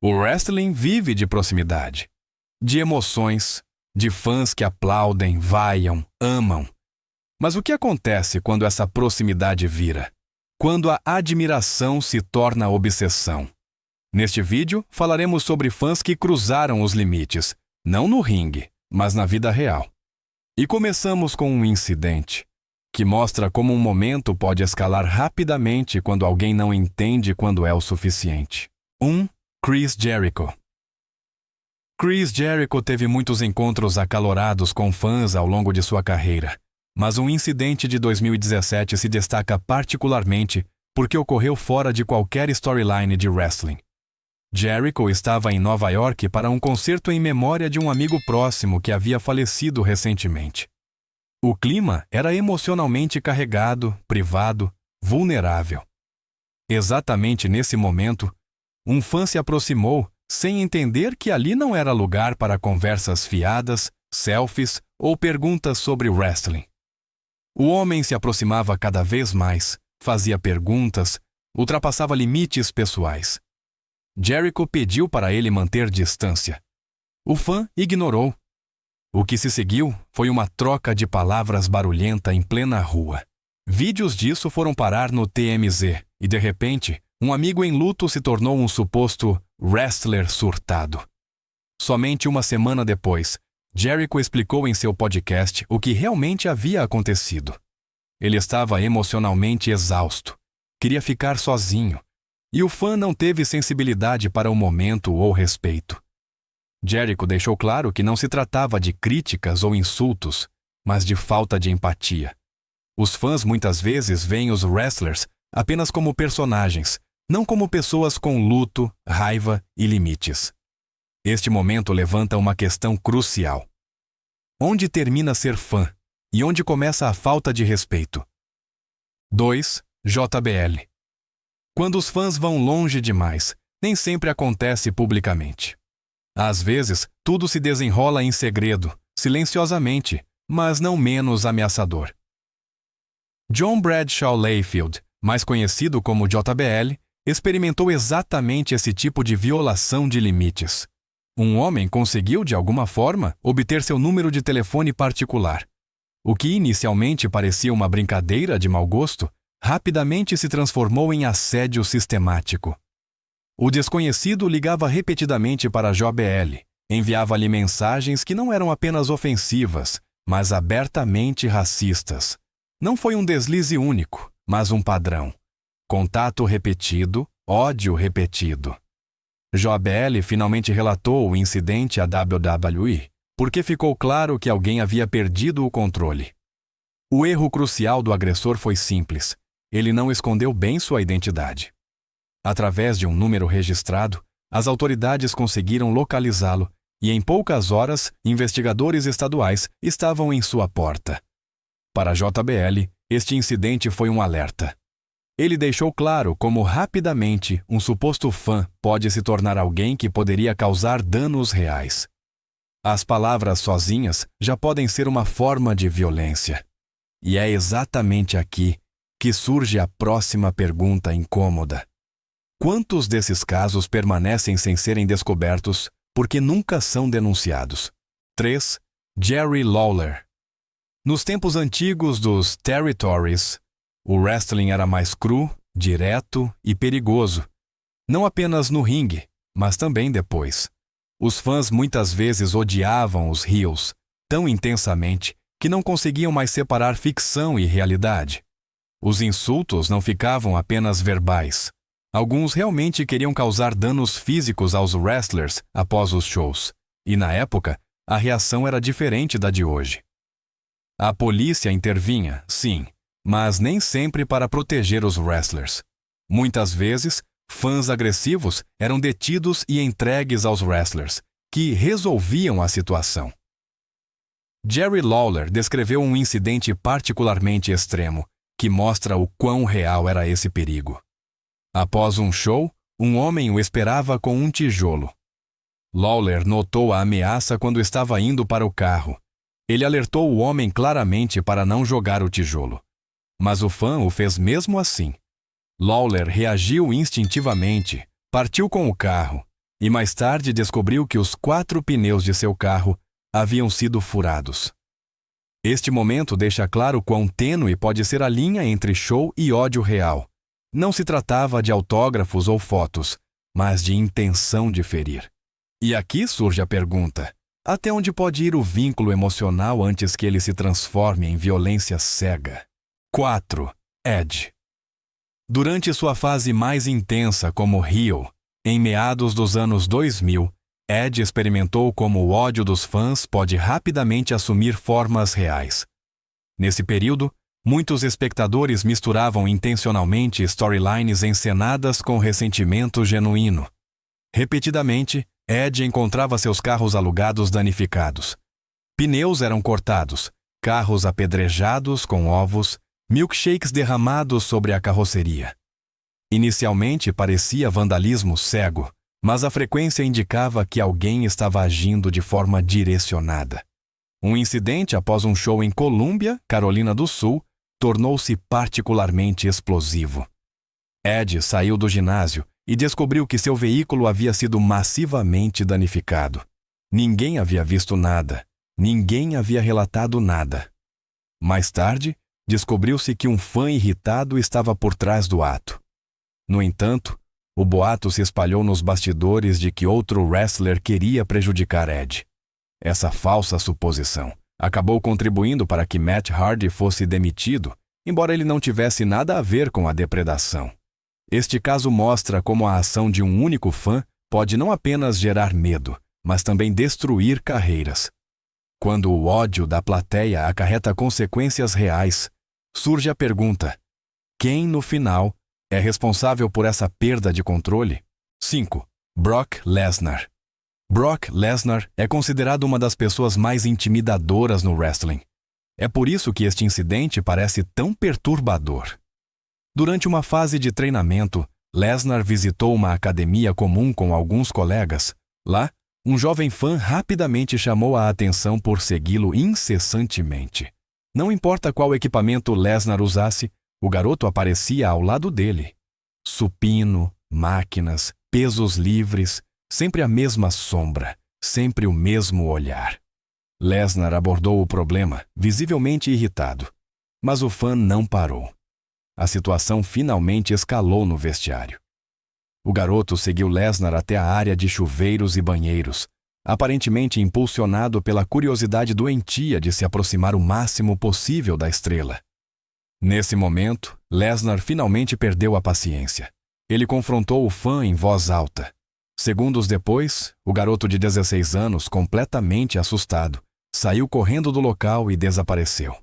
O wrestling vive de proximidade, de emoções, de fãs que aplaudem, vaiam, amam. Mas o que acontece quando essa proximidade vira? Quando a admiração se torna obsessão? Neste vídeo, falaremos sobre fãs que cruzaram os limites, não no ringue, mas na vida real. E começamos com um incidente, que mostra como um momento pode escalar rapidamente quando alguém não entende quando é o suficiente. 1. Chris Jericho. Chris Jericho teve muitos encontros acalorados com fãs ao longo de sua carreira, mas um incidente de 2017 se destaca particularmente porque ocorreu fora de qualquer storyline de wrestling. Jericho estava em Nova York para um concerto em memória de um amigo próximo que havia falecido recentemente. O clima era emocionalmente carregado, privado, vulnerável. Exatamente nesse momento, um fã se aproximou sem entender que ali não era lugar para conversas fiadas, selfies ou perguntas sobre wrestling. O homem se aproximava cada vez mais, fazia perguntas, ultrapassava limites pessoais. Jericho pediu para ele manter distância. O fã ignorou. O que se seguiu foi uma troca de palavras barulhenta em plena rua. Vídeos disso foram parar no TMZ e, de repente, um amigo em luto se tornou um suposto wrestler surtado. Somente uma semana depois, Jericho explicou em seu podcast o que realmente havia acontecido. Ele estava emocionalmente exausto, queria ficar sozinho, e o fã não teve sensibilidade para o momento ou respeito. Jericho deixou claro que não se tratava de críticas ou insultos, mas de falta de empatia. Os fãs muitas vezes veem os wrestlers apenas como personagens, não como pessoas com luto, raiva e limites. Este momento levanta uma questão crucial. Onde termina ser fã e onde começa a falta de respeito? 2. JBL. Quando os fãs vão longe demais, nem sempre acontece publicamente. Às vezes, tudo se desenrola em segredo, silenciosamente, mas não menos ameaçador. John Bradshaw Layfield, mais conhecido como JBL, experimentou exatamente esse tipo de violação de limites. Um homem conseguiu, de alguma forma, obter seu número de telefone particular. O que inicialmente parecia uma brincadeira de mau gosto, rapidamente se transformou em assédio sistemático. O desconhecido ligava repetidamente para JBL, enviava-lhe mensagens que não eram apenas ofensivas, mas abertamente racistas. Não foi um deslize único, mas um padrão. Contato repetido, ódio repetido. JBL finalmente relatou o incidente à WWE, porque ficou claro que alguém havia perdido o controle. O erro crucial do agressor foi simples. Ele não escondeu bem sua identidade. Através de um número registrado, as autoridades conseguiram localizá-lo e, em poucas horas, investigadores estaduais estavam em sua porta. Para JBL, este incidente foi um alerta. Ele deixou claro como rapidamente um suposto fã pode se tornar alguém que poderia causar danos reais. As palavras sozinhas já podem ser uma forma de violência. E é exatamente aqui que surge a próxima pergunta incômoda. Quantos desses casos permanecem sem serem descobertos porque nunca são denunciados? 3. Jerry Lawler. Nos tempos antigos dos Territories, o wrestling era mais cru, direto e perigoso. Não apenas no ringue, mas também depois. Os fãs muitas vezes odiavam os heels tão intensamente que não conseguiam mais separar ficção e realidade. Os insultos não ficavam apenas verbais. Alguns realmente queriam causar danos físicos aos wrestlers após os shows. E na época, a reação era diferente da de hoje. A polícia intervinha, sim, mas nem sempre para proteger os wrestlers. Muitas vezes, fãs agressivos eram detidos e entregues aos wrestlers, que resolviam a situação. Jerry Lawler descreveu um incidente particularmente extremo, que mostra o quão real era esse perigo. Após um show, um homem o esperava com um tijolo. Lawler notou a ameaça quando estava indo para o carro. Ele alertou o homem claramente para não jogar o tijolo. Mas o fã o fez mesmo assim. Lawler reagiu instintivamente, partiu com o carro E mais tarde descobriu que os 4 pneus de seu carro haviam sido furados. Este momento deixa claro quão tênue pode ser a linha entre show e ódio real. Não se tratava de autógrafos ou fotos, mas de intenção de ferir. E aqui surge a pergunta: até onde pode ir o vínculo emocional antes que ele se transforme em violência cega? 4. Ed. Durante sua fase mais intensa como heel, em meados dos anos 2000, Ed experimentou como o ódio dos fãs pode rapidamente assumir formas reais. Nesse período, muitos espectadores misturavam intencionalmente storylines encenadas com ressentimento genuíno. Repetidamente, Ed encontrava seus carros alugados danificados. Pneus eram cortados, carros apedrejados com ovos, milkshakes derramados sobre a carroceria. Inicialmente parecia vandalismo cego, mas a frequência indicava que alguém estava agindo de forma direcionada. Um incidente após um show em Columbia, Carolina do Sul, tornou-se particularmente explosivo. Ed saiu do ginásio e descobriu que seu veículo havia sido massivamente danificado. Ninguém havia visto nada, ninguém havia relatado nada. Mais tarde, descobriu-se que um fã irritado estava por trás do ato. No entanto, o boato se espalhou nos bastidores de que outro wrestler queria prejudicar Ed. Essa falsa suposição acabou contribuindo para que Matt Hardy fosse demitido, embora ele não tivesse nada a ver com a depredação. Este caso mostra como a ação de um único fã pode não apenas gerar medo, mas também destruir carreiras. Quando o ódio da plateia acarreta consequências reais, surge a pergunta: quem, no final, é responsável por essa perda de controle? 5. Brock Lesnar. Brock Lesnar é considerado uma das pessoas mais intimidadoras no wrestling. É por isso que este incidente parece tão perturbador. Durante uma fase de treinamento, Lesnar visitou uma academia comum com alguns colegas. Lá, um jovem fã rapidamente chamou a atenção por segui-lo incessantemente. Não importa qual equipamento Lesnar usasse, o garoto aparecia ao lado dele. Supino, máquinas, pesos livres, sempre a mesma sombra, sempre o mesmo olhar. Lesnar abordou o problema, visivelmente irritado. Mas o fã não parou. A situação finalmente escalou no vestiário. O garoto seguiu Lesnar até a área de chuveiros e banheiros, aparentemente impulsionado pela curiosidade doentia de se aproximar o máximo possível da estrela. Nesse momento, Lesnar finalmente perdeu a paciência. Ele confrontou o fã em voz alta. Segundos depois, o garoto de 16 anos, completamente assustado, saiu correndo do local e desapareceu.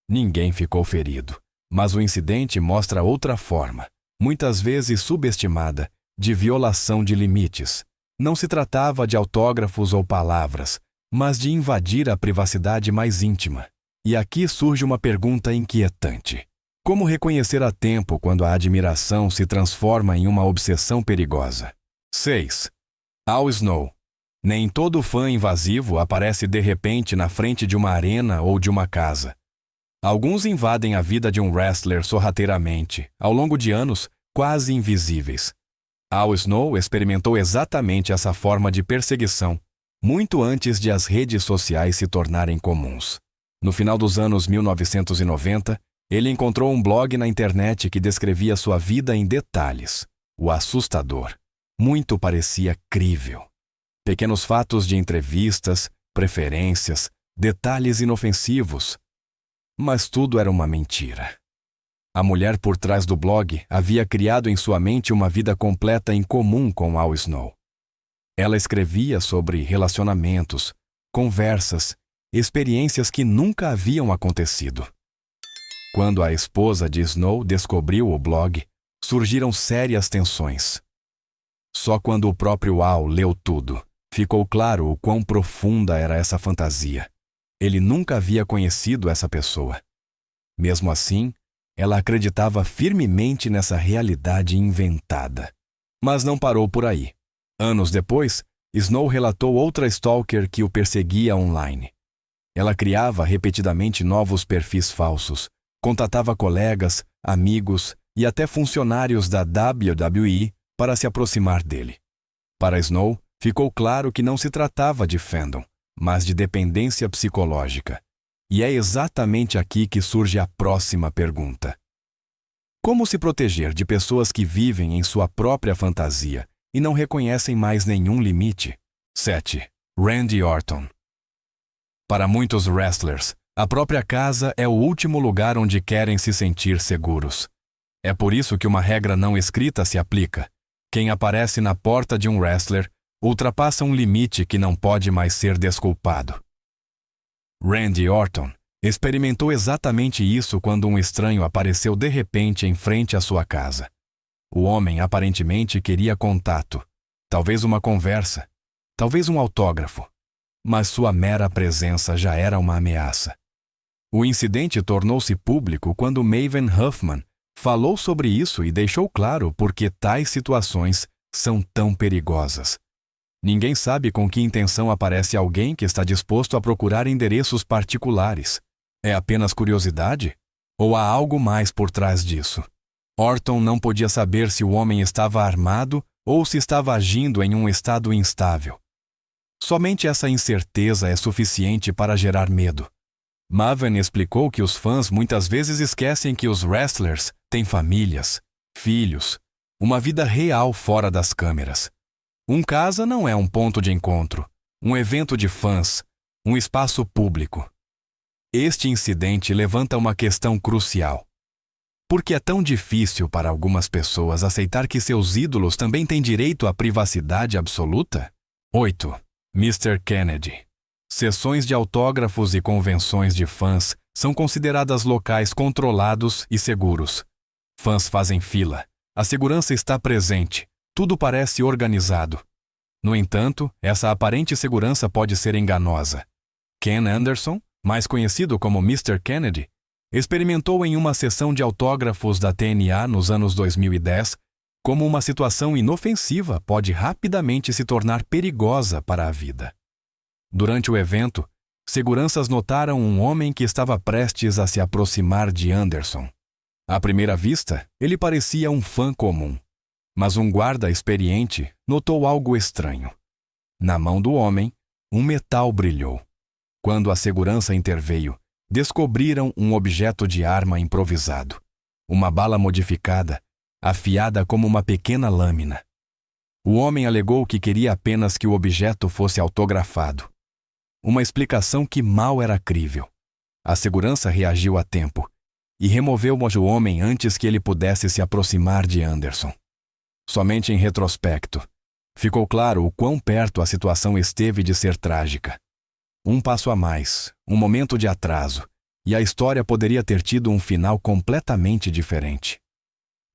Ninguém ficou ferido, mas o incidente mostra outra forma, muitas vezes subestimada, de violação de limites. Não se tratava de autógrafos ou palavras, mas de invadir a privacidade mais íntima. E aqui surge uma pergunta inquietante. Como reconhecer a tempo quando a admiração se transforma em uma obsessão perigosa? 6. Al Snow. Nem todo fã invasivo aparece de repente na frente de uma arena ou de uma casa. Alguns invadem a vida de um wrestler sorrateiramente, ao longo de anos, quase invisíveis. Al Snow experimentou exatamente essa forma de perseguição, muito antes de as redes sociais se tornarem comuns. No final dos anos 1990, ele encontrou um blog na internet que descrevia sua vida em detalhes. O assustador. Muito parecia crível. Pequenos fatos de entrevistas, preferências, detalhes inofensivos. Mas tudo era uma mentira. A mulher por trás do blog havia criado em sua mente uma vida completa em comum com Al Snow. Ela escrevia sobre relacionamentos, conversas, experiências que nunca haviam acontecido. Quando a esposa de Snow descobriu o blog, surgiram sérias tensões. Só quando o próprio Al leu tudo, ficou claro o quão profunda era essa fantasia. Ele nunca havia conhecido essa pessoa. Mesmo assim, ela acreditava firmemente nessa realidade inventada. Mas não parou por aí. Anos depois, Snow relatou outra stalker que o perseguia online. Ela criava repetidamente novos perfis falsos, contatava colegas, amigos e até funcionários da WWE para se aproximar dele. Para Snow, ficou claro que não se tratava de fandom, mas de dependência psicológica. E é exatamente aqui que surge a próxima pergunta. Como se proteger de pessoas que vivem em sua própria fantasia e não reconhecem mais nenhum limite? 7. Randy Orton. Para muitos wrestlers, a própria casa é o último lugar onde querem se sentir seguros. É por isso que uma regra não escrita se aplica. Quem aparece na porta de um wrestler ultrapassa um limite que não pode mais ser desculpado. Randy Orton experimentou exatamente isso quando um estranho apareceu de repente em frente à sua casa. O homem aparentemente queria contato, talvez uma conversa, talvez um autógrafo, mas sua mera presença já era uma ameaça. O incidente tornou-se público quando Maven Huffman falou sobre isso e deixou claro por que tais situações são tão perigosas. Ninguém sabe com que intenção aparece alguém que está disposto a procurar endereços particulares. É apenas curiosidade? Ou há algo mais por trás disso? Orton não podia saber se o homem estava armado ou se estava agindo em um estado instável. Somente essa incerteza é suficiente para gerar medo. Maven explicou que os fãs muitas vezes esquecem que os wrestlers têm famílias, filhos, uma vida real fora das câmeras. Casa não é um ponto de encontro, um evento de fãs, um espaço público. Este incidente levanta uma questão crucial. Por que é tão difícil para algumas pessoas aceitar que seus ídolos também têm direito à privacidade absoluta? 8. Mr. Kennedy. Sessões de autógrafos e convenções de fãs são consideradas locais controlados e seguros. Fãs fazem fila, a segurança está presente, tudo parece organizado. No entanto, essa aparente segurança pode ser enganosa. Ken Anderson, mais conhecido como Mr. Kennedy, experimentou em uma sessão de autógrafos da TNA nos anos 2010 como uma situação inofensiva pode rapidamente se tornar perigosa para a vida. Durante o evento, seguranças notaram um homem que estava prestes a se aproximar de Anderson. À primeira vista, ele parecia um fã comum, mas um guarda experiente notou algo estranho. Na mão do homem, um metal brilhou. Quando a segurança interveio, descobriram um objeto de arma improvisado, uma bala modificada, afiada como uma pequena lâmina. O homem alegou que queria apenas que o objeto fosse autografado. Uma explicação que mal era crível. A segurança reagiu a tempo e removeu o homem antes que ele pudesse se aproximar de Anderson. Somente em retrospecto, ficou claro o quão perto a situação esteve de ser trágica. Um passo a mais, um momento de atraso, e a história poderia ter tido um final completamente diferente.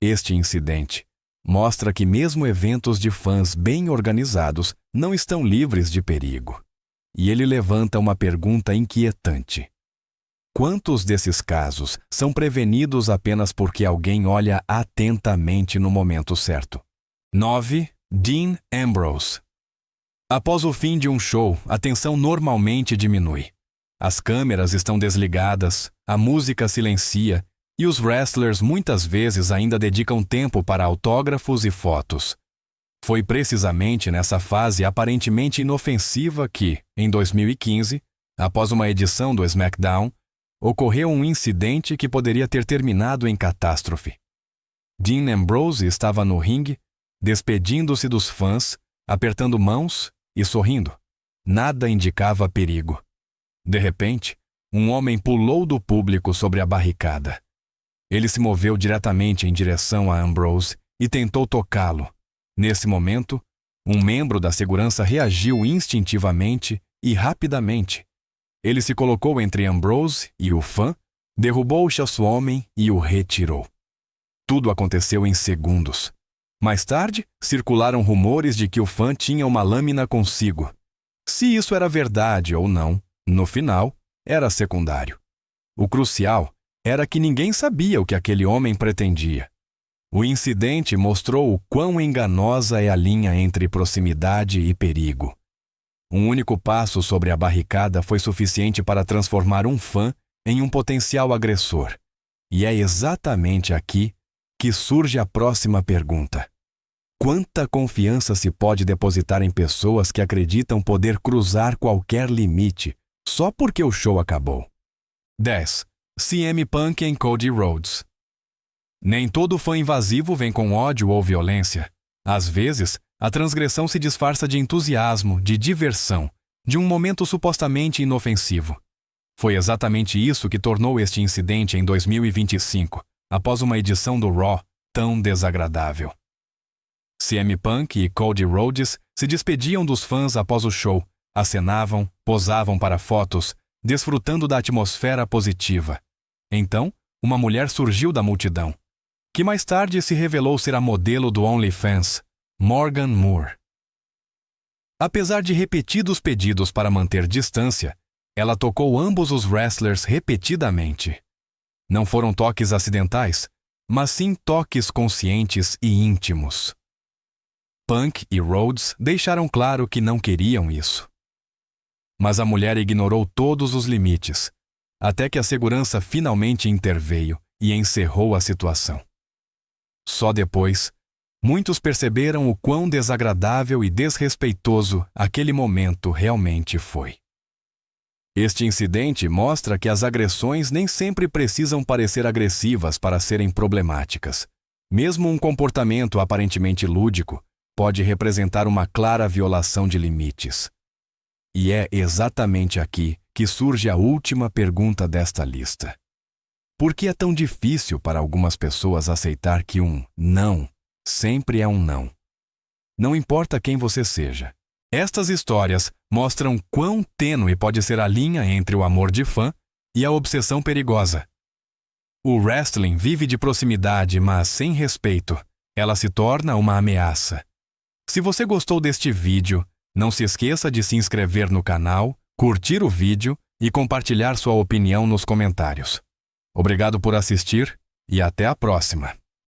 Este incidente mostra que mesmo eventos de fãs bem organizados não estão livres de perigo. E ele levanta uma pergunta inquietante. Quantos desses casos são prevenidos apenas porque alguém olha atentamente no momento certo? 9. Dean Ambrose. Após o fim de um show, a tensão normalmente diminui. As câmeras estão desligadas, a música silencia e os wrestlers muitas vezes ainda dedicam tempo para autógrafos e fotos. Foi precisamente nessa fase aparentemente inofensiva que, em 2015, após uma edição do SmackDown, ocorreu um incidente que poderia ter terminado em catástrofe. Dean Ambrose estava no ringue, despedindo-se dos fãs, apertando mãos e sorrindo. Nada indicava perigo. De repente, um homem pulou do público sobre a barricada. Ele se moveu diretamente em direção a Ambrose e tentou tocá-lo. Nesse momento, um membro da segurança reagiu instintivamente e rapidamente. Ele se colocou entre Ambrose e o fã, derrubou o homem e o retirou. Tudo aconteceu em segundos. Mais tarde, circularam rumores de que o fã tinha uma lâmina consigo. Se isso era verdade ou não, no final, era secundário. O crucial era que ninguém sabia o que aquele homem pretendia. O incidente mostrou o quão enganosa é a linha entre proximidade e perigo. Um único passo sobre a barricada foi suficiente para transformar um fã em um potencial agressor. E é exatamente aqui que surge a próxima pergunta. Quanta confiança se pode depositar em pessoas que acreditam poder cruzar qualquer limite só porque o show acabou? 10. CM Punk em Cody Rhodes. Nem todo fã invasivo vem com ódio ou violência. Às vezes, a transgressão se disfarça de entusiasmo, de diversão, de um momento supostamente inofensivo. Foi exatamente isso que tornou este incidente em 2025, após uma edição do Raw tão desagradável. CM Punk e Cody Rhodes se despediam dos fãs após o show, acenavam, posavam para fotos, desfrutando da atmosfera positiva. Então, uma mulher surgiu da multidão, que mais tarde se revelou ser a modelo do OnlyFans, Morgan Moore. Apesar de repetidos pedidos para manter distância, ela tocou ambos os wrestlers repetidamente. Não foram toques acidentais, mas sim toques conscientes e íntimos. Punk e Rhodes deixaram claro que não queriam isso. Mas a mulher ignorou todos os limites, até que a segurança finalmente interveio e encerrou a situação. Só depois, muitos perceberam o quão desagradável e desrespeitoso aquele momento realmente foi. Este incidente mostra que as agressões nem sempre precisam parecer agressivas para serem problemáticas. Mesmo um comportamento aparentemente lúdico pode representar uma clara violação de limites. E é exatamente aqui que surge a última pergunta desta lista. Por que é tão difícil para algumas pessoas aceitar que um não sempre é um não? Não importa quem você seja. Estas histórias mostram quão tênue pode ser a linha entre o amor de fã e a obsessão perigosa. O wrestling vive de proximidade, mas sem respeito. Ela se torna uma ameaça. Se você gostou deste vídeo, não se esqueça de se inscrever no canal, curtir o vídeo e compartilhar sua opinião nos comentários. Obrigado por assistir e até a próxima!